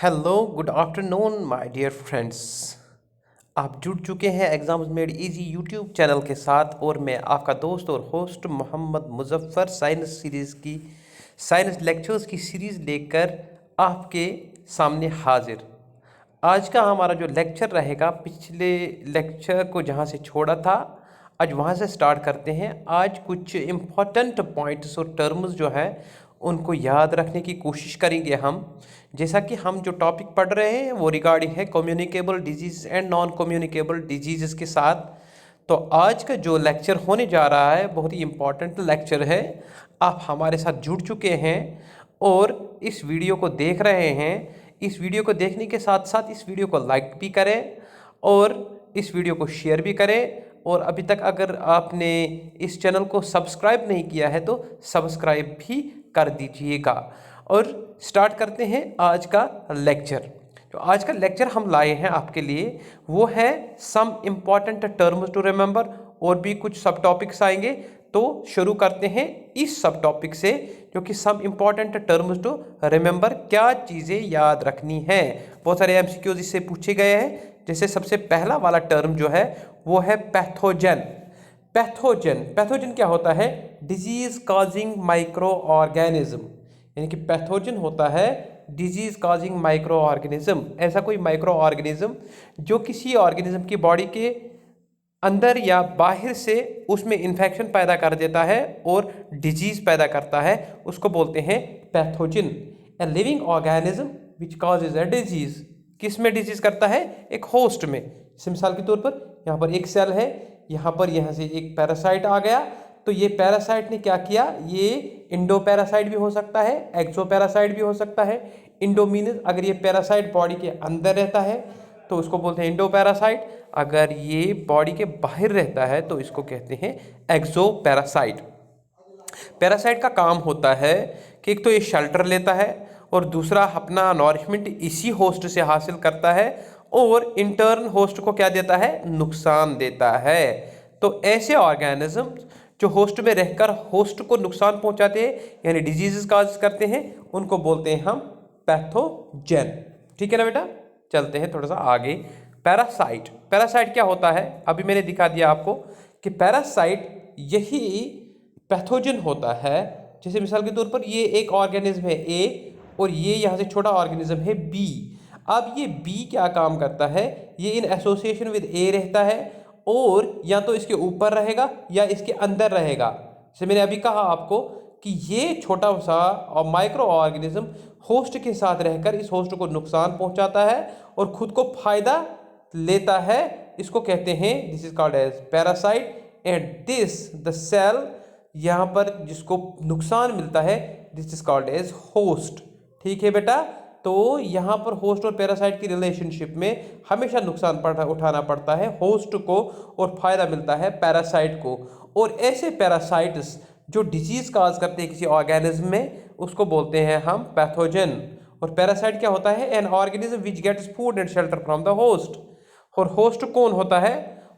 Hello good afternoon my dear friends. आप जुड़ चुके हैं exams made easy YouTube channel के साथ और मैं आपका दोस्त और host Mohammad Muzaffar science series की साइंस लेक्चर्स की सीरीज़ लेकर आपके सामने हाजिर। आज का हमारा जो लेक्चर रहेगा, पिछले लेक्चर को जहाँ से छोड़ा था आज वहाँ से स्टार्ट करते हैं। आज कुछ इम्पॉर्टेंट पॉइंट्स और टर्म्स जो है उनको याद रखने की कोशिश करेंगे हम। जैसा कि हम जो टॉपिक पढ़ रहे हैं वो रिगार्डिंग है communicable disease and non communicable disease के साथ। तो आज का जो लेक्चर होने जा रहा है बहुत ही इम्पॉर्टेंट लेक्चर है। आप हमारे साथ जुड़ चुके हैं और इस वीडियो को देख रहे हैं। इस वीडियो को देखने के साथ साथ इस वीडियो को लाइक भी करें और इस वीडियो को शेयर भी करें। और अभी तक अगर आपने इस चैनल को सब्सक्राइब नहीं किया है तो सब्सक्राइब भी कर दीजिएगा। और स्टार्ट करते हैं आज का लेक्चर। तो आज का लेक्चर हम लाए हैं आपके लिए वो है some important terms to remember, और भी कुछ सब टॉपिक्स आएंगे। तो शुरू करते हैं इस सब टॉपिक से जो कि some important terms to remember, क्या चीज़ें याद रखनी है। बहुत सारे एमसीक्यूज इससे पूछे गए हैं। जैसे सबसे पहला वाला टर्म जो है वो है पैथोजन। पैथोजन क्या होता है? डिजीज कॉजिंग माइक्रो ऑर्गेनिज्म, यानी कि पैथोजन होता है डिजीज कॉजिंग माइक्रो ऑर्गेनिज्म। ऐसा कोई माइक्रो ऑर्गेनिज्म जो किसी ऑर्गेनिज्म की बॉडी के अंदर या बाहर से उसमें इन्फेक्शन पैदा कर देता है और डिजीज पैदा करता है, उसको बोलते हैं pathogen. A living organism which causes a disease. किस में डिजीज करता है? एक होस्ट में। जैसे मिसाल के तौर पर यहाँ पर एक सेल है, यहाँ से एक पैरासाइट आ गया, तो ये पैरासाइट ने क्या किया? ये इंडो पैरासाइट भी हो सकता है, एक्सो पैरासाइट भी हो सकता है। इंडो मीन्स अगर ये पैरासाइट बॉडी के अंदर रहता है तो उसको बोलते हैं इंडो पैरासाइट। अगर ये बॉडी के बाहर रहता है तो इसको कहते हैं एक्सो पैरासाइट। पैरासाइट का काम होता है कि एक तो ये शेल्टर लेता है और दूसरा अपना नॉरिशमेंट इसी होस्ट से हासिल करता है और इंटर्न होस्ट को क्या देता है? नुकसान देता है। तो ऐसे ऑर्गेनिज्म जो होस्ट में रहकर होस्ट को नुकसान पहुंचाते हैं यानी डिजीजेस काज करते हैं, उनको बोलते हैं हम पैथोजन। ठीक है ना बेटा? चलते हैं थोड़ा सा आगे। पैरासाइट क्या होता है? अभी मैंने दिखा दिया आपको कि पैरासाइट यही पैथोजन होता है। जैसे मिसाल के तौर पर ये एक ऑर्गेनिज्म है ए और ये यहाँ से छोटा ऑर्गेनिज्म है बी। अब ये बी क्या काम करता है? ये इन एसोसिएशन विद ए रहता है और या तो इसके ऊपर रहेगा या इसके अंदर रहेगा। जैसे मैंने अभी कहा आपको कि ये छोटा सा और माइक्रो ऑर्गेनिज्म होस्ट के साथ रहकर इस होस्ट को नुकसान पहुंचाता है और खुद को फायदा लेता है। इसको कहते हैं, this is called as parasite. And this the cell यहाँ पर जिसको नुकसान मिलता है, this is called as host. ठीक है बेटा? तो यहाँ पर होस्ट और पैरासाइट की रिलेशनशिप में हमेशा नुकसान उठाना पड़ता है होस्ट को और फायदा मिलता है पैरासाइट को। और ऐसे पैरासाइट्स जो डिजीज काज करते हैं किसी ऑर्गेनिज्म में, उसको बोलते हैं हम पैथोजन। और पैरासाइट क्या होता है? An organism which gets food and shelter from the host. और होस्ट कौन होता है?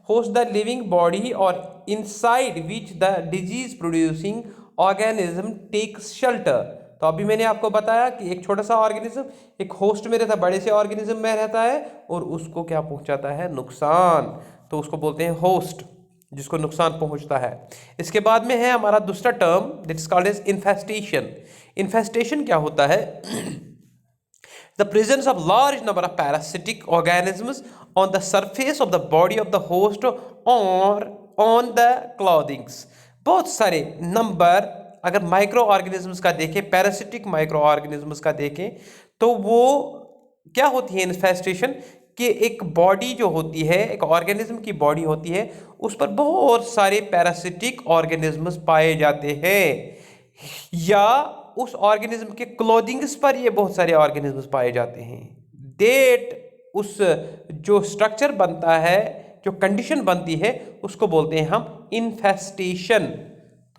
होस्ट द लिविंग बॉडी और inside which the disease producing organism takes shelter. तो अभी मैंने आपको बताया कि एक छोटा सा ऑर्गेनिज्म एक होस्ट में रहता है, बड़े से ऑर्गेनिज्म में रहता है और उसको क्या पहुंचाता है? नुकसान। तो उसको बोलते हैं होस्ट, जिसको नुकसान पहुंचता है। इसके बाद में है हमारा दूसरा term, that is called as infestation. Infestation क्या होता है? The presence of large number of parasitic organisms on the surface of the body of the host or on the clothings। बहुत सारे नंबर अगर माइक्रो ऑर्गेनिजम्स का देखें, parasitic micro organisms का देखें, तो वो क्या होती है इन्फेस्टेशन? कि एक बॉडी जो होती है, एक ऑर्गेनिज्म की बॉडी होती है, उस पर बहुत सारे पैरासिटिक ऑर्गेनिजम्स पाए जाते हैं, या उस ऑर्गेनिज्म के क्लोथिंग्स पर ये बहुत सारे ऑर्गेनिजम्स पाए जाते हैं। डेट उस जो स्ट्रक्चर बनता है, जो कंडीशन बनती है, उसको बोलते हैं हम इन्फेस्टेशन।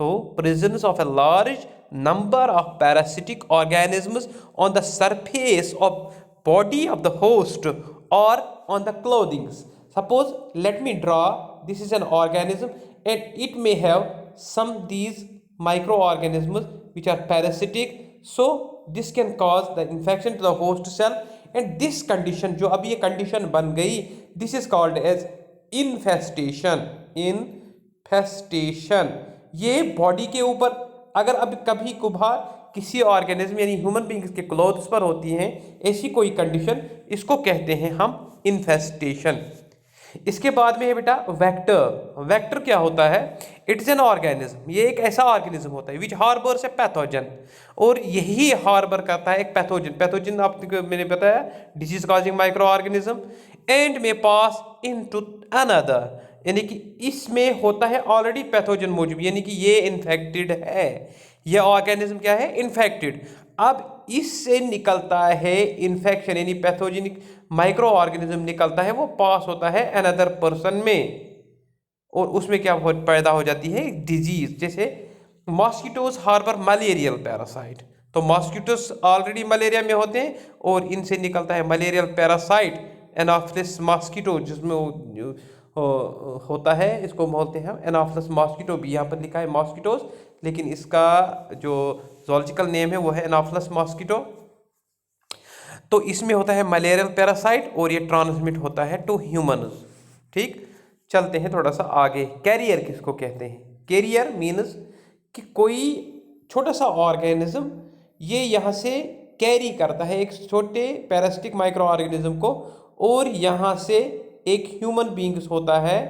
तो presence of a large number of parasitic organisms on the surface of body of the host or on the clothing. Suppose let me draw, this is an organism and it may have some these microorganisms which are parasitic, so this can cause the infection to the host cell and this condition, जो अब ये condition बन गई, this is called as infestation. Infestation ये body के ऊपर अगर अब कभी कभार किसी ऑर्गेनिज्म यानी ह्यूमन बींग्स के क्लोथ्स पर होती हैं ऐसी कोई कंडीशन, इसको कहते हैं हम इन्फेस्टेशन। इसके बाद में है बेटा वेक्टर। वेक्टर क्या होता है? इट्स एन ऑर्गेनिज्म, ये एक ऐसा ऑर्गेनिज्म होता है विच हार्बर्स ए पैथोजन, और यही हार्बर करता है एक पैथोजन। पैथोजन आपको मैंने बताया disease causing micro organism, and में पास इनटू अनदर, यानी कि इसमें होता है ऑलरेडी पैथोजन मौजूद, यानी कि ये इन्फेक्टेड है, ये ऑर्गेनिज्म क्या है? इन्फेक्टेड। अब इससे निकलता है इन्फेक्शन, यानी पैथोजेनिक माइक्रो ऑर्गेनिज्म निकलता है, वो पास होता है अनदर पर्सन में, और उसमें क्या पैदा हो जाती है? डिजीज। जैसे मॉस्किटोज हार्बर मलेरियल पैरासाइट, तो मॉस्किटोज ऑलरेडी मलेरिया में होते हैं और इनसे निकलता है मलेरियल पैरासाइट एनाफिलिस मॉस्किटो, जिसमें होता है, इसको बोलते हैं एनाफिलिस मॉस्किटो। भी यहाँ पर लिखा है मॉस्किटोज, लेकिन इसका जो जूलॉजिकल नेम है वो है एनाफिलिस मॉस्किटो। तो इसमें होता है मलेरियल पैरासाइट और ये ट्रांसमिट होता है टू ह्यूमन्स। ठीक, चलते हैं थोड़ा सा आगे। कैरियर किसको कहते हैं? कैरियर मीन्स कि कोई छोटा सा ऑर्गेनिज्म ये यहाँ से कैरी करता है एक छोटे पैरासिटिक माइक्रो ऑर्गेनिज्म को, और यहाँ से एक ह्यूमन बींग्स होता है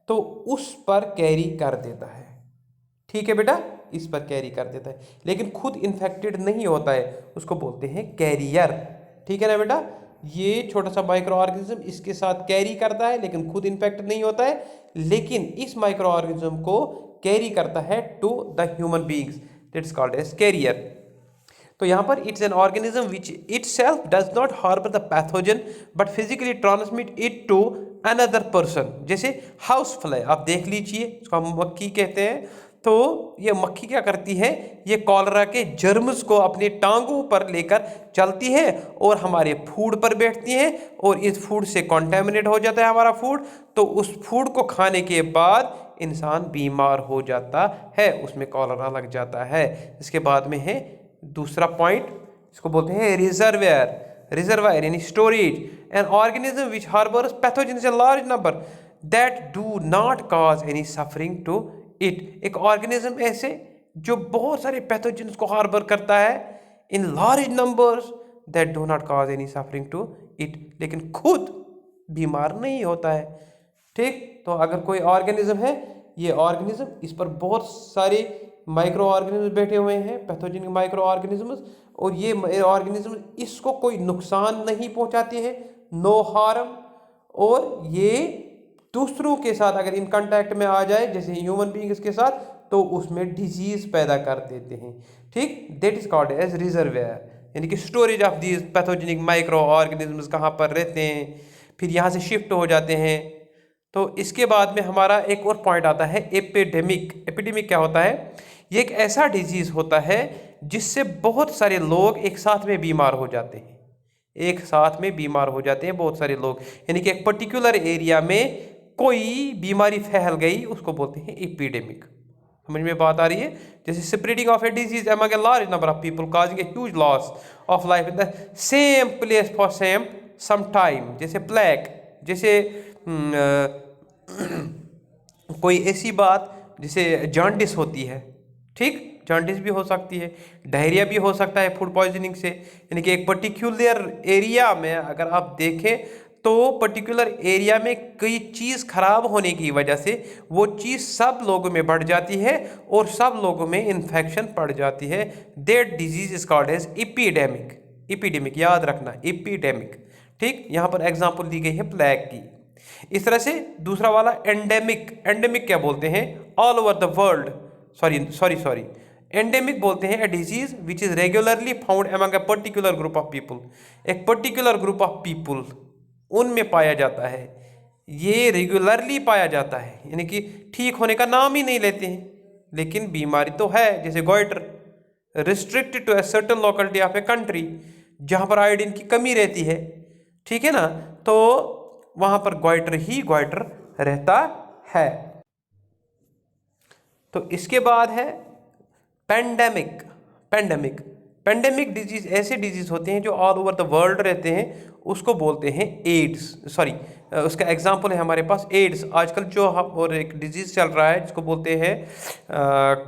तो उस पर कैरी कर देता है। ठीक है बेटा, इस पर कैरी कर देता है, लेकिन खुद इन्फेक्टेड नहीं होता है, उसको बोलते हैं कैरियर। ठीक है ना बेटा, ये छोटा सा माइक्रो ऑर्गेनिज्म इसके साथ कैरी करता है लेकिन खुद इन्फेक्टेड नहीं होता है, लेकिन इस माइक्रो ऑर्गेनिज्म को कैरी करता है to the human beings, that's called as carrier. तो यहाँ पर it's an organism which itself does not harbour the pathogen but physically transmit it to another person. जैसे हाउस फ्लाई आप देख लीजिए, उसको हम मक्खी कहते हैं। तो ये मक्खी क्या करती है? ये कॉलरा के जर्म्स को अपने टांगों पर लेकर चलती है और हमारे फूड पर बैठती है, और इस फूड से कॉन्टेमिनेट हो जाता है हमारा फूड, तो उस फूड को खाने के बाद इंसान बीमार हो जाता है, उसमें कॉलरा लग जाता है। इसके बाद में है दूसरा पॉइंट, इसको बोलते हैं रिजर्वायर। रिजर्वायर यानी storage, an organism which harbours pathogens in large number that do not cause any suffering to it. एक ऑर्गेनिज्म ऐसे जो बहुत सारे पैथोजेन्स को हार्बर करता है in large numbers that do not cause any suffering to it, लेकिन खुद बीमार नहीं होता है। ठीक, तो अगर कोई ऑर्गेनिज्म है, ये ऑर्गेनिज्म, इस पर बहुत सारे माइक्रो ऑर्गेनिज्म बैठे हुए हैं, पैथोजेनिक माइक्रो ऑर्गेनिज्म, और ये ऑर्गेनिज्म इसको कोई नुकसान नहीं पहुंचाते हैं, नो हार्म, और ये दूसरों के साथ अगर इन कांटेक्ट में आ जाए जैसे ह्यूमन बींग्स के साथ, तो उसमें डिजीज पैदा कर देते हैं। ठीक, that is called as reservoir, यानी कि storage of these pathogenic micro organisms कहाँ पर रहते हैं, फिर यहाँ से शिफ्ट हो जाते हैं। तो इसके बाद में हमारा एक और पॉइंट आता है एपिडेमिक। एपिडेमिक क्या होता है? ये एक ऐसा डिजीज होता है जिससे बहुत सारे लोग एक साथ में बीमार हो जाते हैं, एक साथ में बीमार हो जाते हैं बहुत सारे लोग, यानी कि एक पर्टिकुलर एरिया में कोई बीमारी फैल गई, उसको बोलते हैं एपिडेमिक। समझ में बात आ रही है? जैसे spreading of a disease among a large number of people causing a huge loss of life in the same place for some time. जैसे प्लेग, जैसे कोई ऐसी बात जैसे जॉन्डिस होती है। ठीक, जॉन्डिस भी हो सकती है, डायरिया भी हो सकता है फूड पॉइजनिंग से, यानी कि एक पर्टिकुलर एरिया में अगर आप देखें तो पर्टिकुलर एरिया में कोई चीज़ खराब होने की वजह से वो चीज़ सब लोगों में बढ़ जाती है और सब लोगों में इन्फेक्शन पड़ जाती है। That disease is called as epidemic. Epidemic याद रखना, एपिडेमिक। ठीक, यहाँ पर एग्जांपल दी गई है प्लेग की। इस तरह से दूसरा वाला एंडेमिक। एंडेमिक क्या बोलते हैं? All over the world, sorry endemic बोलते हैं a disease which is regularly found among a particular group of people. एक पर्टिकुलर ग्रुप ऑफ पीपल उनमें पाया जाता है, ये रेगुलरली पाया जाता है, यानी कि ठीक होने का नाम ही नहीं लेते हैं, लेकिन बीमारी तो है। जैसे goitre, restricted to a certain locality of a country, जहाँ पर आयोडीन की कमी रहती है, ठीक है ना, तो वहाँ पर गोइटर ही गोइटर रहता है। तो इसके बाद है पेंडेमिक। पेंडेमिक पेंडेमिक डिजीज ऐसे डिजीज होते हैं जो ऑल ओवर द वर्ल्ड रहते हैं, उसको बोलते हैं एड्स, सॉरी उसका एग्जांपल है हमारे पास एड्स। आजकल जो और एक डिजीज चल रहा है जिसको बोलते हैं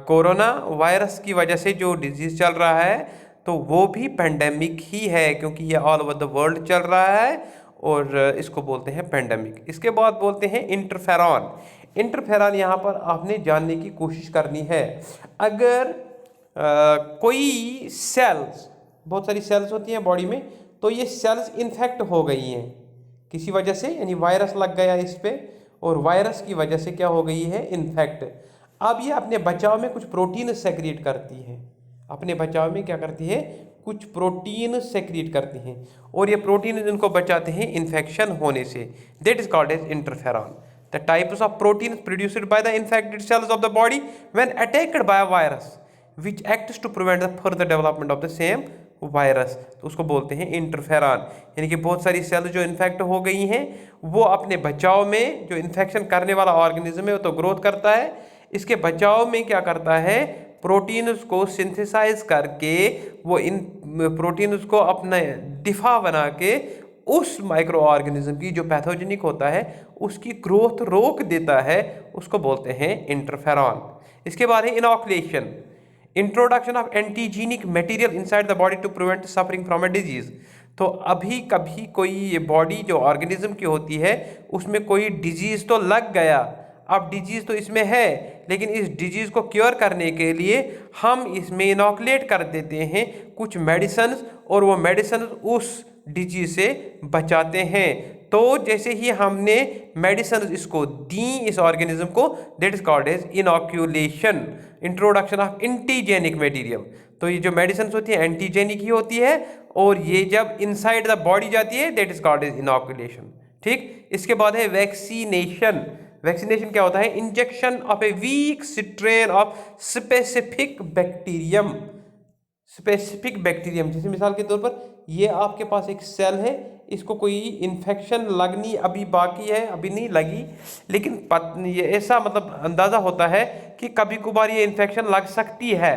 कोरोना वायरस की वजह से जो डिजीज चल रहा है, तो वो भी पेंडेमिक ही है, क्योंकि ये ऑल ओवर द वर्ल्ड चल रहा है और इसको बोलते हैं पेंडेमिक। इसके बाद बोलते हैं इंटरफेरॉन। इंटरफेरॉन यहाँ पर आपने जानने की कोशिश करनी है। अगर कोई सेल्स, बहुत सारी सेल्स होती हैं बॉडी में, तो ये सेल्स इन्फेक्ट हो गई हैं किसी वजह से, यानी वायरस लग गया इस पे और वायरस की वजह से क्या हो गई है, इन्फेक्ट। अब ये अपने बचाव में कुछ प्रोटीन सेक्रेट करती है, अपने बचाव में क्या करती है, कुछ प्रोटीन सेक्रेट करती हैं और ये प्रोटीन इनको बचाते हैं इन्फेक्शन होने से। That is called as interferon. The types of protein produced by the infected cells of the body when attacked by a virus which acts to prevent the further development of the same virus, तो उसको बोलते हैं interferon. यानी कि बहुत सारी sales जो infect हो गई हैं, वो अपने बचाव में, जो इन्फेक्शन करने वाला ऑर्गेनिज्म है वो तो ग्रोथ करता है, इसके बचाव में क्या करता है, प्रोटीन्स को सिंथेसाइज करके वो इन प्रोटीन्स को अपना दिफा बना के उस माइक्रो ऑर्गेनिज्म की जो पैथोजेनिक होता है उसकी ग्रोथ रोक देता है, उसको बोलते हैं इंटरफेरॉन। इसके बाद है inoculation, introduction of antigenic material inside the body to prevent suffering from a disease. तो अभी कभी कोई ये बॉडी जो ऑर्गेनिज्म की होती है उसमें कोई डिजीज तो लग गया, अब डिजीज तो इसमें है, लेकिन इस डिजीज को क्योर करने के लिए हम इसमें इनॉकुलेट कर देते हैं कुछ मेडिसिन और वो मेडिसिन उस डिजीज से बचाते हैं। तो जैसे ही हमने मेडिसिन इसको दी इस ऑर्गेनिज्म को, that is called as inoculation, introduction of antigenic material. तो ये जो मेडिसिन होती है एंटीजेनिक ही होती है और ये जब इनसाइड द बॉडी जाती है that is called as inoculation. ठीक, इसके बाद है वैक्सीनेशन। वैक्सीनेशन क्या होता है, injection of a weak strain of specific bacterium. Specific bacterium, जैसे मिसाल के तौर पर ये आपके पास एक सेल है, इसको कोई इन्फेक्शन लगनी अभी बाकी है, अभी नहीं लगी, लेकिन ये ऐसा मतलब अंदाज़ा होता है कि कभी कभार ये इन्फेक्शन लग सकती है।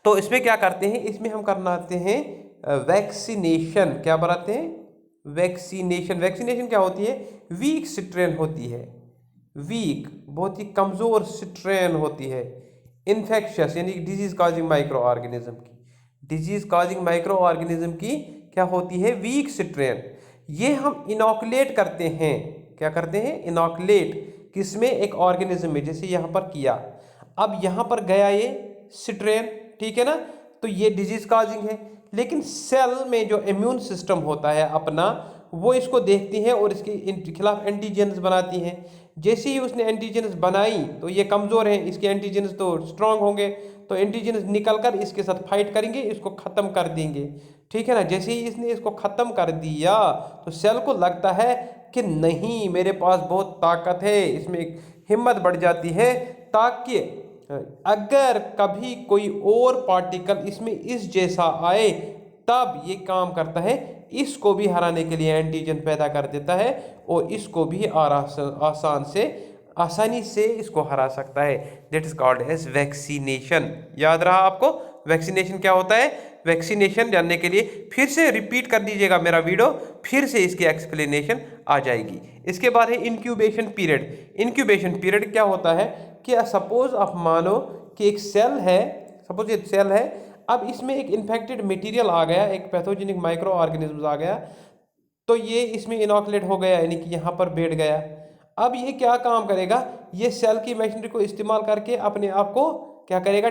तो इसमें क्या करते हैं, इसमें हम करनाते हैं वैक्सीनेशन। क्या बनाते हैं, वैक्सीनेशन। वैक्सीनेशन क्या होती है, वीक स्ट्रेन होती है, वीक बहुत ही कमज़ोर स्ट्रेन होती है, इन्फेक्शस यानी डिजीज कॉजिंग माइक्रो ऑर्गेनिज्म की, डिजीज कॉजिंग माइक्रो ऑर्गेनिज्म की क्या होती है, वीक स्ट्रेन। ये हम इनॉकुलेट करते हैं, क्या करते हैं, इनॉकुलेट किसमें, एक ऑर्गेनिज्म में, जैसे यहाँ पर किया। अब यहाँ पर गया ये स्ट्रेन, ठीक है ना, तो ये डिजीज कॉजिंग है, लेकिन सेल में जो इम्यून सिस्टम होता है अपना, वो इसको देखती है और इसके खिलाफ एंटीजेन्स बनाती हैं। जैसे ही उसने एंटीजेन्स बनाई तो ये कमज़ोर है, इसके एंटीजेन्स तो स्ट्रांग होंगे, तो एंटीजेन्स निकलकर इसके साथ फाइट करेंगे, इसको ख़त्म कर देंगे। ठीक है ना, जैसे ही इसने इसको ख़त्म कर दिया तो सेल को लगता है कि नहीं मेरे पास बहुत ताकत है, इसमें हिम्मत बढ़ जाती है, ताकि अगर कभी कोई और पार्टिकल इसमें इस जैसा आए तब ये काम करता है, इसको भी हराने के लिए एंटीजन पैदा कर देता है और इसको भी आसानी से इसको हरा सकता है। That is called as vaccination. याद रहा आपको वैक्सीनेशन क्या होता है? वैक्सीनेशन जानने के लिए फिर से रिपीट कर दीजिएगा मेरा वीडियो, फिर से इसकी एक्सप्लेनेशन आ जाएगी। इसके बाद है इंक्यूबेशन पीरियड। इंक्यूबेशन पीरियड क्या होता है कि सपोज आप मानो कि एक सेल है, सपोज ये सेल है, अब इसमें एक इन्फेक्टेड मटेरियल आ गया, एक पैथोजेनिक माइक्रो ऑर्गेनिज्म आ गया, तो ये इसमें इनॉकुलेट हो गया, यानी कि यहाँ पर बैठ गया। अब ये क्या काम करेगा, ये सेल की मशीनरी को इस्तेमाल करके अपने आप को क्या करेगा,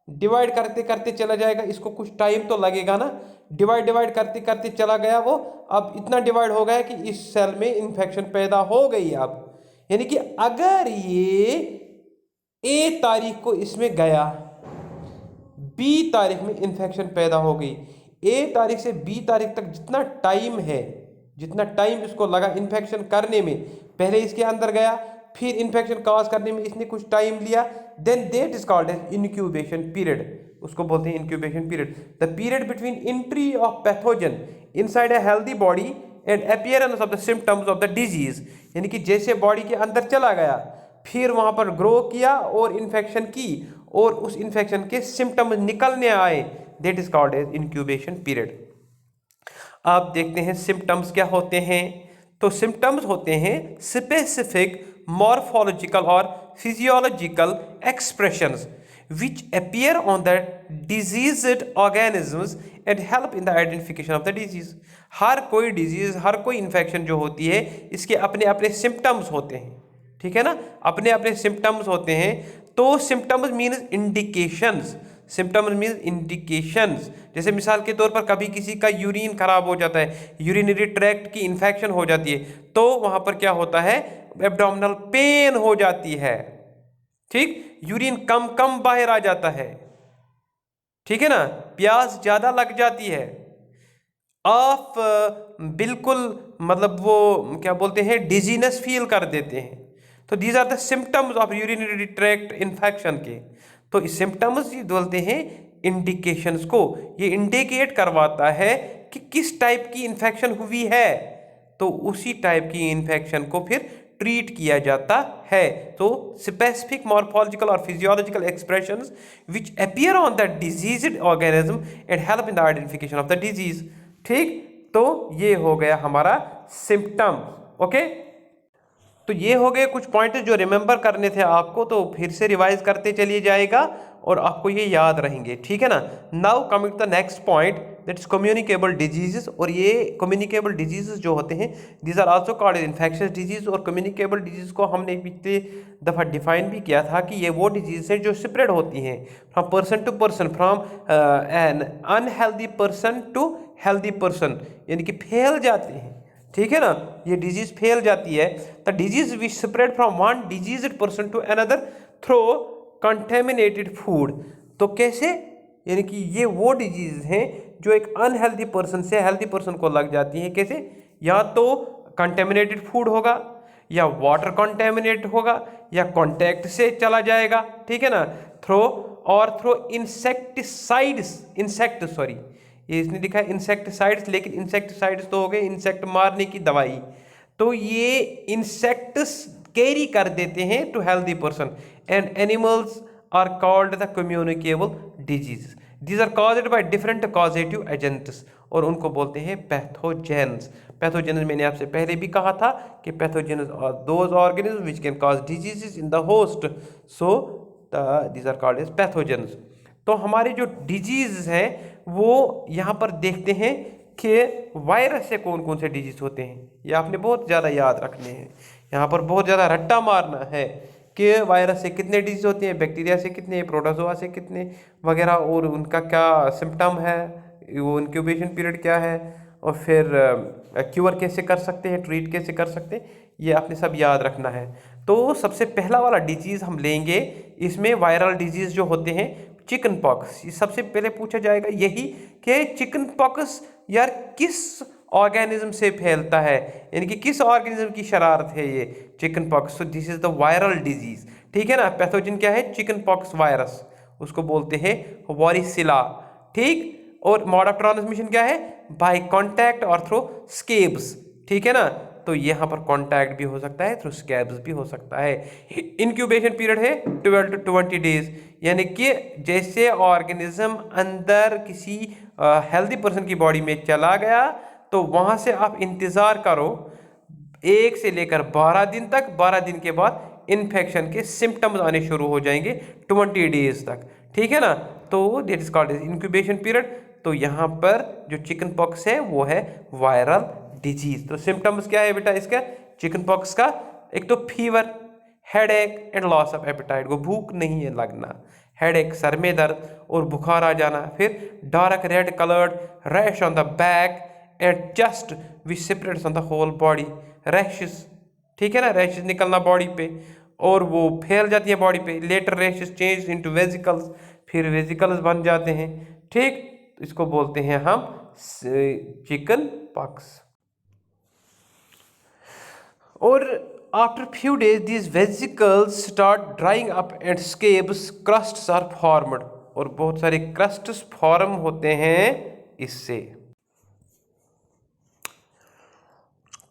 डिवाइड करते करते चला जाएगा। इसको कुछ टाइम तो लगेगा ना, डिवाइड करते करते चला गया वो, अब इतना डिवाइड हो गया कि इस सेल में इन्फेक्शन पैदा हो गई। अब यानी कि अगर ये ए तारीख को इसमें गया, बी तारीख में इन्फेक्शन पैदा हो गई, ए तारीख से बी तारीख तक जितना टाइम है, जितना टाइम इसको लगा इन्फेक्शन करने में, पहले इसके अंदर गया, फिर इन्फेक्शन कॉज करने में इसने कुछ टाइम लिया, then that is called as incubation period. उसको बोलते हैं incubation period. The period between entry of pathogen inside a healthy body and appearance of the symptoms of the disease, यानी कि जैसे बॉडी के अंदर चला गया, फिर वहां पर ग्रो किया और इन्फेक्शन की, और उस इन्फेक्शन के सिम्टम्स निकलने आए, that is called as incubation period. आप देखते हैं सिम्टम्स क्या होते हैं। तो सिम्टम्स होते हैं स्पेसिफिक मॉर्फोलॉजिकल और physiological expressions which appear on the diseased organisms and help in the identification of the disease। हर कोई डिजीज, हर कोई इन्फेक्शन जो होती है, इसके अपने अपने सिम्टम्स होते हैं, ठीक है ना, अपने अपने सिम्टम्स होते हैं। तो symptoms means indications, symptoms means indications. जैसे मिसाल के तौर पर कभी किसी का यूरिन खराब हो जाता है, यूरिनरी ट्रैक्ट की इन्फेक्शन हो जाती है, तो वहां पर क्या होता है, एब्डोमिनल पेन हो जाती है, ठीक, यूरिन कम कम बाहर आ जाता है, ठीक है ना, प्यास ज्यादा लग जाती है, आप बिल्कुल मतलब वो क्या बोलते हैं, डिजीनेस फील कर देते हैं। तो these are the symptoms of urinary tract infection के। तो इस सिम्टम्स ये बोलते हैं इंडिकेशंस को, ये इंडिकेट करवाता है कि किस टाइप की इन्फेक्शन हुई है, तो उसी टाइप की इन्फेक्शन को फिर ट्रीट किया जाता है। तो स्पेसिफिक मॉर्फोलॉजिकल और physiological expressions which appear on the diseased organism and help in the identification of the disease, ठीक। तो ये हो गया हमारा सिम्टम, ओके। तो ये हो गए कुछ पॉइंट जो रिमेंबर करने थे आपको, तो फिर से रिवाइज करते चलिए जाएगा और आपको ये याद रहेंगे, ठीक है ना। Now coming to the next point, that's communicable diseases. और ये कम्युनिकेबल डिजीजेस जो होते हैं, these are also called infectious disease. और कम्युनिकेबल डिजीज को हमने पिछले दफ़ा डिफाइन भी किया था कि ये वो डिजीज हैं जो स्प्रेड होती हैं from person to person, from an unhealthy person to healthy person, यानी कि फैल जाते हैं, ठीक है ना, ये डिजीज फैल जाती है। The disease which spread from one diseased person to another through contaminated food. तो कैसे, यानी कि ये वो डिजीज हैं जो एक अनहेल्दी पर्सन से हेल्दी पर्सन को लग जाती हैं। कैसे, या तो कंटेमिनेटेड फूड होगा, या वाटर कंटेमिनेट होगा, या कॉन्टैक्ट से चला जाएगा, ठीक है ना, थ्रो इंसेक्टिसाइड्स, इंसेक्ट सॉरी, ये इसने लिखा है इंसेक्टिसाइड्स, लेकिन इंसेक्टिसाइड्स तो हो गए इंसेक्ट मारने की दवाई। तो ये इंसेक्ट्स कैरी कर देते हैं to healthy person and animals are called the communicable disease. These are caused by different causative agents, और उनको बोलते हैं पैथोजेन्स। पैथोजेन्स मैंने आपसे पहले भी कहा था कि pathogens are those organism which can cause diseases in the host, so these are called as pathogens. तो हमारे जो डिजीज हैं वो यहाँ पर देखते हैं कि वायरस से कौन कौन से डिजीज होते हैं, ये आपने बहुत ज़्यादा याद रखने हैं। यहाँ पर बहुत ज़्यादा रट्टा मारना है कि वायरस से कितने डिजीज होते हैं, बैक्टीरिया से कितने, प्रोटोजोआ से कितने वगैरह, और उनका क्या सिम्टम है, वो इंक्यूबेशन पीरियड क्या है, और फिर क्योर कैसे कर सकते हैं, ट्रीट कैसे कर सकते हैं, ये आपने सब याद रखना है। तो सबसे पहला वाला डिजीज़ हम लेंगे, इसमें वायरल डिजीज़ जो होते हैं, चिकन पॉक्स। ये सबसे पहले पूछा जाएगा यही कि चिकन पॉक्स यार किस ऑर्गेनिज्म से फैलता है, यानी कि किस ऑर्गेनिज्म की शरारत है ये chicken pox. So this is the viral disease, ठीक है ना। पैथोजन क्या है, चिकन पॉक्स वायरस, उसको बोलते हैं वॉरिसिला, ठीक। और मोड ऑफ ट्रांसमिशन क्या है, बाय कांटेक्ट और थ्रू स्केब्स, ठीक है ना। तो यहाँ पर कांटेक्ट भी हो सकता है, थ्रू स्कैब्स भी हो सकता है। इंक्यूबेशन पीरियड है 12 to 20 डेज, यानी कि जैसे ऑर्गेनिज्म अंदर किसी हेल्दी पर्सन की बॉडी में चला गया, तो वहाँ से आप इंतज़ार करो 1 से लेकर 12 दिन तक। 12 दिन के बाद इन्फेक्शन के सिम्टम्स आने शुरू हो जाएंगे 20 डेज तक, ठीक है ना। तो that is called incubation period. तो यहाँ पर जो चिकन पॉक्स है वो है वायरल डिजीज। तो सिम्टम्स क्या है बेटा इसका, चिकन पॉक्स का, एक तो fever, headache and loss of appetite, को भूख नहीं है लगना, हेडेक सर में दर्द और बुखार आ जाना, फिर dark red coloured rash on the back and chest which spreads on the whole body, rashes, ठीक है ना, रैशेस निकलना बॉडी पे और वो फैल जाती है बॉडी पे। Later rashes change into vesicles, फिर वेजिकल्स बन जाते हैं, ठीक। इसको बोलते हैं हम चिकन पॉक्स। और after few days these vesicles start drying up and scabs, crusts are formed, और बहुत सारे क्रस्ट्स फॉर्म होते हैं इससे,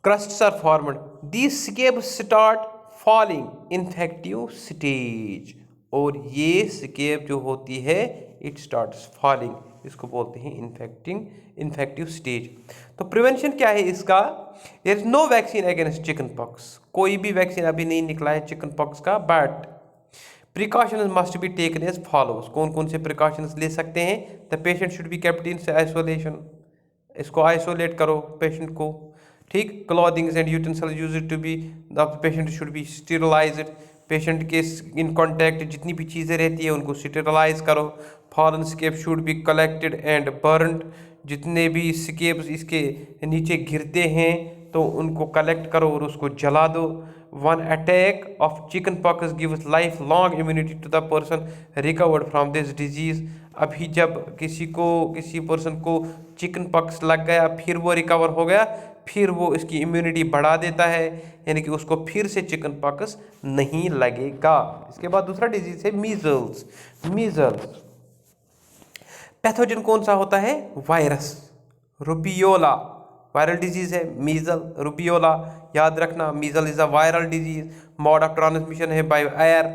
crusts are formed, these scabs start falling, infective stage, और ये स्केब जो होती है इट स्टार्ट्स फॉलिंग, इसको बोलते हैं इन्फेक्टिव स्टेज। तो प्रिवेंशन क्या है इसका? There is no vaccine against chicken pox, कोई भी वैक्सीन अभी नहीं निकला है चिकन पॉक्स का, but precautions must be taken as follows. कौन कौन से प्रिकॉशंस ले सकते हैं? The patient should be kept in isolation, इसको आइसोलेट करो पेशेंट को, ठीक। Clothings and utensils used to be, the patient should be sterilized, patient के इन कांटेक्ट जितनी भी चीज़ें रहती है उनको स्टेरिलाइज करो। Fallen scab should be collected and burned, जितने भी स्केप्स इसके नीचे गिरते हैं तो उनको कलेक्ट करो और उसको जला दो। One attack of chicken pox gives life long immunity to the person recovered from this disease. अभी जब किसी पर्सन को चिकन पॉक्स लग गया, फिर वो रिकवर हो गया, फिर वो इसकी इम्यूनिटी बढ़ा देता है, यानी कि उसको फिर से चिकन पॉक्स नहीं लगेगा। इसके बाद दूसरा डिजीज है मीजल्स। पैथोजन कौन सा होता है? वायरस, रुबियोला वायरल डिजीज है। मीजल, रुबियोला याद रखना, measles is a viral disease. Mode of transmission है बाय एयर,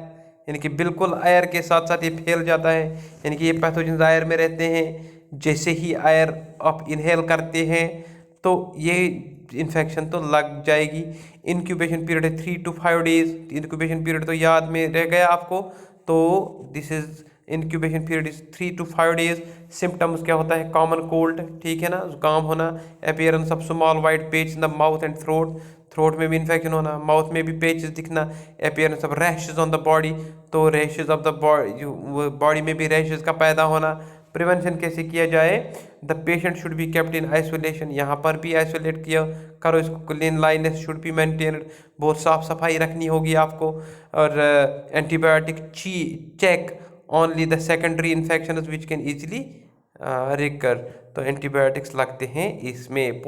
यानी कि बिल्कुल एयर के साथ साथ ये फैल जाता है, यानी कि ये पैथोजन एयर में रहते हैं। जैसे ही एयर आप इनहेल करते हैं तो ये इन्फेक्शन तो लग जाएगी। इंक्यूबेशन पीरियड है 3 to 5 days। इंक्यूबेशन पीरियड तो याद में रह गया आपको, तो this is incubation period is 3 to 5 days। Symptoms क्या होता है? कॉमन कोल्ड, ठीक है ना, जुकाम होना, appearance of small white page in the mouth and throat में भी इन्फेक्शन होना, माउथ में भी पेचेस दिखना, appearance of rashes on the body, तो रैशेज ऑफ द बॉडी में भी रैशेज का पैदा होना। प्रिवेंशन कैसे किया जाए? The patient should be kept in isolation, यहाँ पर भी आइसोलेट किया करो इसको। क्लीनलाइनेस शुड बी मेंटेन्ड, बहुत साफ सफाई रखनी होगी आपको। और antibiotic check only the secondary infection which can easily recur, तो एंटीबायोटिक्स लगते हैं इसमें।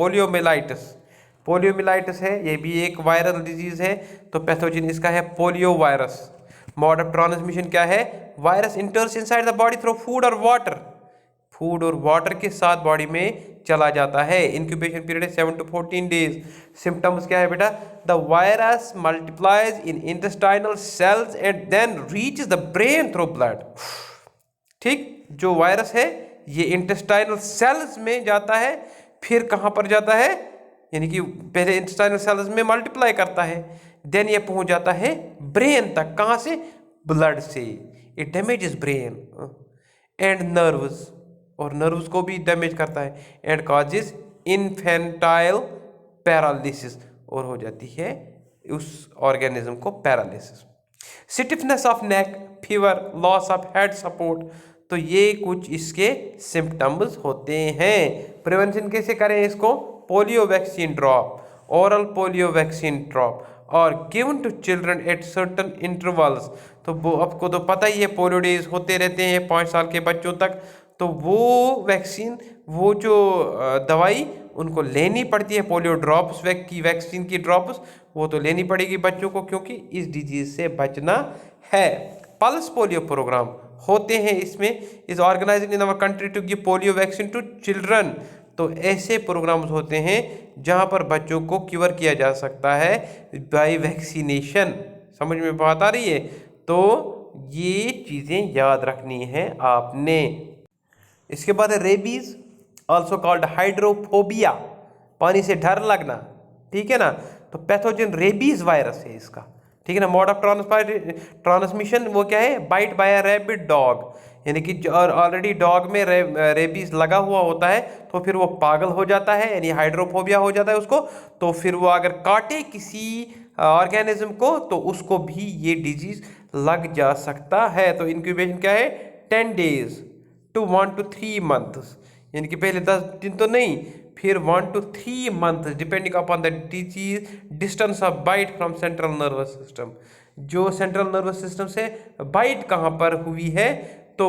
पोलियोमिलाइटिस है, ये भी एक वायरल डिजीज है, तो पैथोजन इसका है polio virus. Mode of transmission क्या है? Virus इंटर्स inside the body through food और वाटर के साथ बॉडी में चला जाता है। इंक्यूबेशन पीरियड है 7 to 14 days। सिम्टम्स क्या है बेटा? The virus multiplies in intestinal cells and then reaches the brain through blood, ठीक। जो वायरस है ये इंटेस्टाइनल सेल्स में जाता है, फिर कहाँ पर जाता है? यानी कि पहले इंटेस्टाइनल सेल्स में मल्टीप्लाई करता है, देन ये पहुंच जाता है ब्रेन तक। कहाँ से? ब्लड से। It damages brain and nerves, और नर्व्स को भी डैमेज करता है। एंड कॉजेज इन्फेंटाइल पैरालिसिस, और हो जाती है उस ऑर्गेनिज्म को paralysis. Stiffness of neck, fever, loss of head support, तो ये कुछ इसके सिम्टम्स होते हैं। प्रिवेंशन कैसे करें इसको? Polio vaccine drop, oral polio vaccine drop, और given to children at certain intervals. तो वो आपको तो पता ही है, पोलियो डेज होते रहते हैं 5 साल के बच्चों तक, तो वो वैक्सीन, वो जो दवाई उनको लेनी पड़ती है, पोलियो ड्रॉप्स की वैक्सीन की ड्रॉप्स, वो तो लेनी पड़ेगी बच्चों को, क्योंकि इस डिजीज से बचना है। पल्स पोलियो प्रोग्राम होते हैं इसमें, is organised in our country to give polio vaccine to children. तो ऐसे प्रोग्राम्स होते हैं जहां पर बच्चों को क्योर किया जा सकता है बाय वैक्सीनेशन। समझ में बात आ रही है? तो ये चीज़ें याद रखनी है आपने। इसके बाद है रेबीज, ऑल्सो कॉल्ड हाइड्रोफोबिया, पानी से डर लगना, ठीक है ना। तो पैथोजन रेबीज वायरस है इसका, ठीक है ना। मोड ऑफ ट्रांसमिशन वो क्या है? बाइट बाय अ रैबिड डॉग, यानी कि ऑलरेडी डॉग में रेबीज लगा हुआ होता है, तो फिर वो पागल हो जाता है, यानी हाइड्रोफोबिया हो जाता है उसको। तो फिर वो अगर काटे किसी ऑर्गेनिज्म को तो उसको भी ये डिजीज लग जा सकता है। तो इंक्यूबेशन क्या है? 10 days to 1 to 3 months, यानी कि पहले 10 दिन तो नहीं, फिर 1 to 3 months depending upon the disease, distance of bite from central nervous system. जो सेंट्रल नर्वस सिस्टम से बाइट कहाँ पर हुई है, तो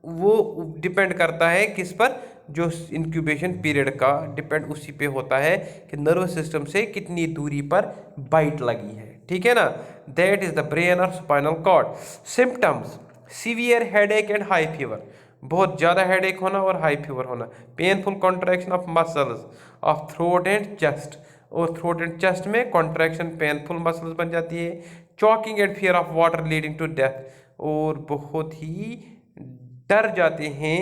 वो डिपेंड करता है किस पर? जो इंक्यूबेशन पीरियड का डिपेंड उसी पे होता है कि नर्वस सिस्टम से कितनी दूरी पर बाइट लगी है, ठीक है ना। दैट इज द ब्रेन और spinal cord. Symptoms: severe headache and high fever, बहुत ज़्यादा हेडेक होना और हाई फीवर होना। Painful contraction of muscles of throat and chest, और थ्रोट एंड चेस्ट में कॉन्ट्रैक्शन पेनफुल मसल्स बन जाती है। Choking and fear of water leading to death, और बहुत ही डर जाते हैं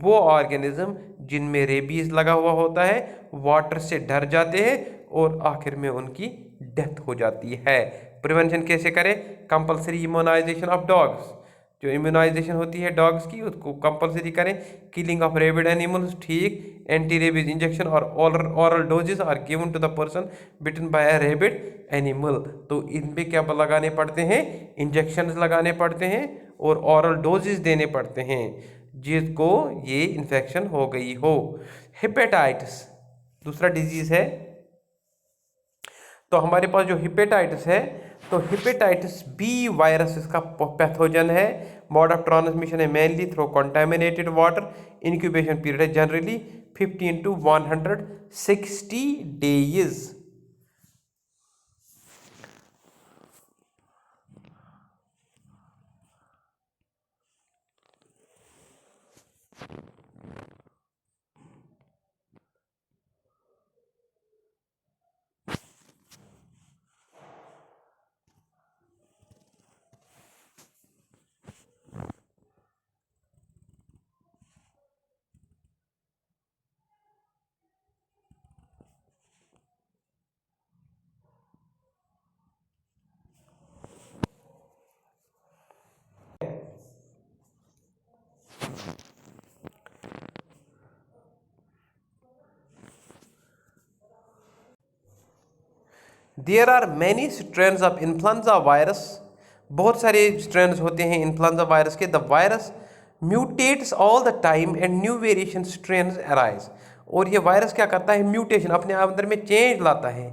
वो ऑर्गेनिज्म जिनमें रेबीज लगा हुआ होता है, वाटर से डर जाते हैं और आखिर में उनकी डेथ हो जाती है। प्रिवेंशन कैसे करें? कंपलसरी इम्यूनाइजेशन ऑफ डॉग्स, जो इम्यूनाइजेशन होती है डॉग्स की उसको कंपलसरी करें। किलिंग ऑफ रेबिड एनिमल्स, ठीक, एंटी रेबीज इंजेक्शन और oral doses are given to the person bitten by a rabid animal. तो इन पे क्या लगाने पड़ते हैं? इंजेक्शन लगाने पड़ते हैं और ऑरल डोजेस देने पड़ते हैं जिसको ये इन्फेक्शन हो गई हो। हेपेटाइटिस दूसरा डिजीज है। तो हमारे पास जो हेपेटाइटिस है, तो हेपेटाइटिस बी वायरस इसका पैथोजन है। मोड ऑफ ट्रांसमिशन है mainly through contaminated water. Incubation period है generally 15 to 160 days. There are many strains of influenza virus. बहुत सारे स्ट्रेन्स होते हैं इन्फ्लुएंजा वायरस के। The virus mutates all the time and new variation strains arise. और ये virus क्या करता है? म्यूटेशन, अपने अंदर में चेंज लाता है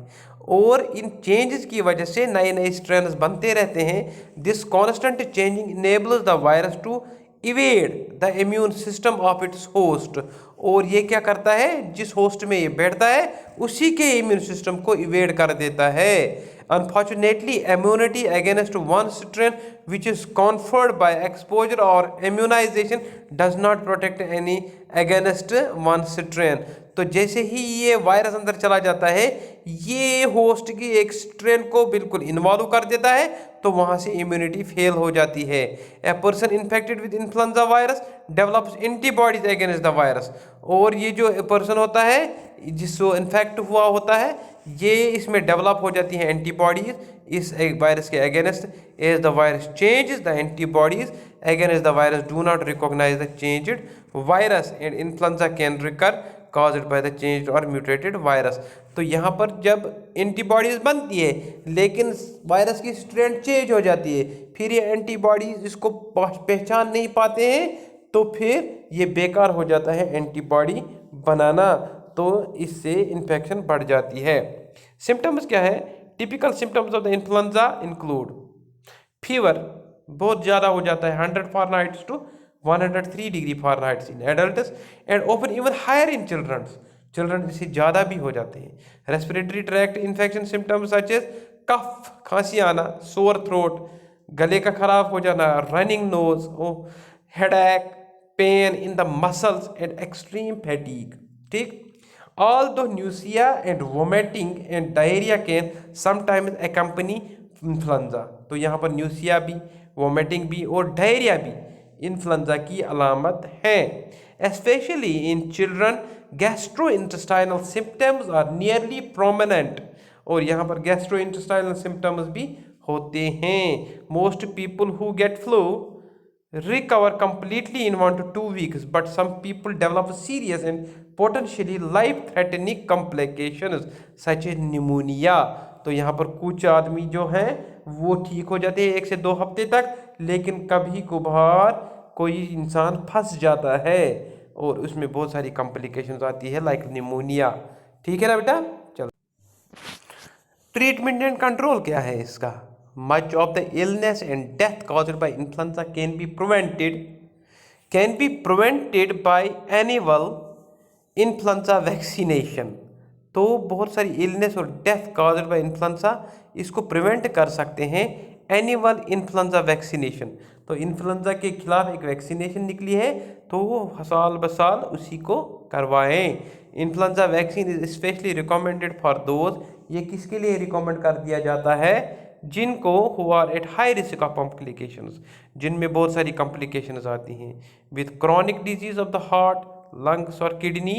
और इन चेंजेस की वजह से नए नए स्ट्रेन्स बनते रहते हैं। This constant changing enables the virus to evade the immune system of its host. और ये क्या करता है? जिस होस्ट में ये बैठता है उसी के इम्यून सिस्टम को इवेड कर देता है। Unfortunately immunity against one strain which is conferred by exposure और immunization does not protect any against one strain. तो जैसे ही ये वायरस अंदर चला जाता है, ये होस्ट की एक स्ट्रेन को बिल्कुल इन्वॉल्व कर देता है, तो वहाँ से इम्यूनिटी फेल हो जाती है। A person infected with influenza virus develops antibodies against the virus. और ये जो पर्सन होता है जिसको इन्फेक्ट हुआ होता है, ये इसमें डेवलप हो जाती है एंटीबॉडीज इस वायरस के against. As the virus changes the antibodies against the virus do not recognise the changed virus and influenza can recur caused by the changed or mutated virus। तो यहाँ पर जब एंटीबॉडीज बनती है लेकिन वायरस की स्ट्रेन चेंज हो जाती है, फिर ये एंटीबॉडीज इसको पहचान नहीं पाते हैं, तो फिर ये बेकार हो जाता है एंटीबॉडी बनाना, तो इससे इन्फेक्शन बढ़ जाती है। सिम्टम्स क्या है? Typical symptoms of the influenza include fever, बहुत ज़्यादा हो जाता है 100 Fahrenheit to 103 degree Fahrenheit in adults and often even higher in childrens. Children इससे ज़्यादा भी हो जाते हैं। Respiratory tract infection symptoms such as cough, खांसी आना, सोर थ्रोट, गले का खराब हो जाना, running nose, headache, pain in the muscles and extreme fatigue. ठीक, although nausea and vomiting and diarrhea can sometimes accompany influenza। तो यहाँ पर न्यूसिया भी, वोमिटिंग भी और डायरिया भी इन्फ्लुएंजा की अलामत है। Specially in children gastrointestinal symptoms are nearly prominent. और यहाँ पर गैस्ट्रोइंटेस्टाइनल सिम्टम्स भी होते हैं। Most people who get flu recover completely in 1 to 2 weeks, but some people develop serious and potentially life-threatening complications such as pneumonia। तो यहाँ पर कुछ आदमी जो हैं वो ठीक हो जाते हैं 1 से 2 हफ्ते तक, लेकिन कभी कभार कोई इंसान फंस जाता है और उसमें बहुत सारी कॉम्प्लिकेशंस आती है लाइक निमोनिया। ठीक है ना बेटा? चलो, ट्रीटमेंट एंड कंट्रोल क्या है इसका? Much of the illness and death caused by influenza can be prevented by annual influenza vaccination। तो बहुत सारी इलनेस और डेथ caused by influenza इसको प्रिवेंट कर सकते हैं एनुअल इन्फ्लुएंजा वैक्सीनेशन। तो इन्फ्लुएंजा के खिलाफ एक वैक्सीनेशन निकली है, तो वो साल ब साल उसी को करवाएं। Influenza vaccine is specially recommended for those, ये किसके लिए रिकमेंड कर दिया जाता है? जिनको who are at high risk of complications, जिनमें बहुत सारी कॉम्प्लिकेशंस आती हैं, with chronic disease of the heart, lungs और किडनी,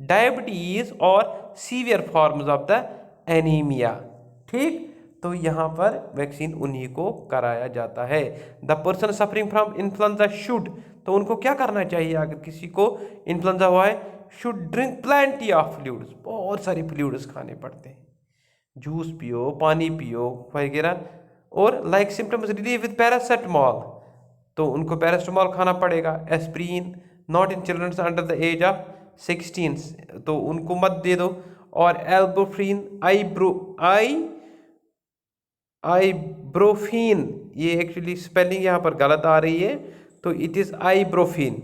डायबिटीज और severe forms of the anaemia. ठीक, तो यहाँ पर वैक्सीन उन्हीं को कराया जाता है। The person suffering from influenza should, तो उनको क्या करना चाहिए अगर किसी को इन्फ्लुएंजा हुआ है? Should drink plenty of fluids, बहुत सारे फ्लूइड्स खाने पड़ते हैं, जूस पियो, पानी पियो वगैरह। और like symptoms relieve with paracetamol, तो उनको पैरासिटामोल खाना पड़ेगा। Aspirin not in childrens under the age of 16, तो उनको मत दे दो। और एल्बोफ्रीन आइब्रोफिन, ये एक्चुअली स्पेलिंग यहाँ पर गलत आ रही है, तो it is ibuprofen.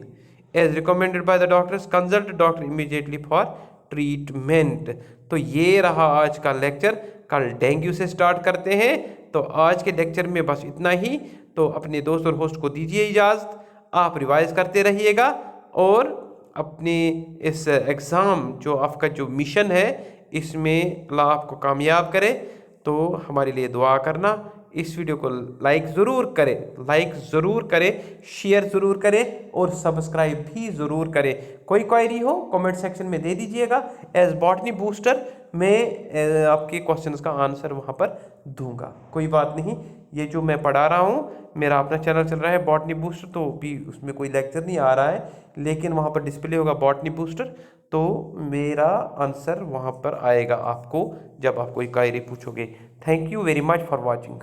As recommended by the doctors, consult doctor immediately for treatment. तो ये रहा आज का लेक्चर। कल डेंगू से स्टार्ट करते हैं, तो आज के लेक्चर में बस इतना ही। तो अपने दोस्त और होस्ट को दीजिए इजाज़त, आप रिवाइज करते रहिएगा और अपने इस एग्ज़ाम जो आपका जो मिशन है इसमें अल्लाह आपको कामयाब करे। तो हमारे लिए दुआ करना। इस वीडियो को लाइक ज़रूर करें, शेयर ज़रूर करें और सब्सक्राइब भी ज़रूर करें। कोई क्वेरी हो कमेंट सेक्शन में दे दीजिएगा। एज बॉटनी बूस्टर मैं आपके क्वेश्चंस का आंसर वहाँ पर दूंगा, कोई बात नहीं। ये जो मैं पढ़ा रहा हूँ, मेरा अपना चैनल चल रहा है बॉटनी बूस्टर, तो भी उसमें कोई लेक्चर नहीं आ रहा है, लेकिन वहाँ पर डिस्प्ले होगा बॉटनी बूस्टर, तो मेरा आंसर वहाँ पर आएगा आपको जब आप कोई क्वेरी पूछोगे। Thank you very much for watching.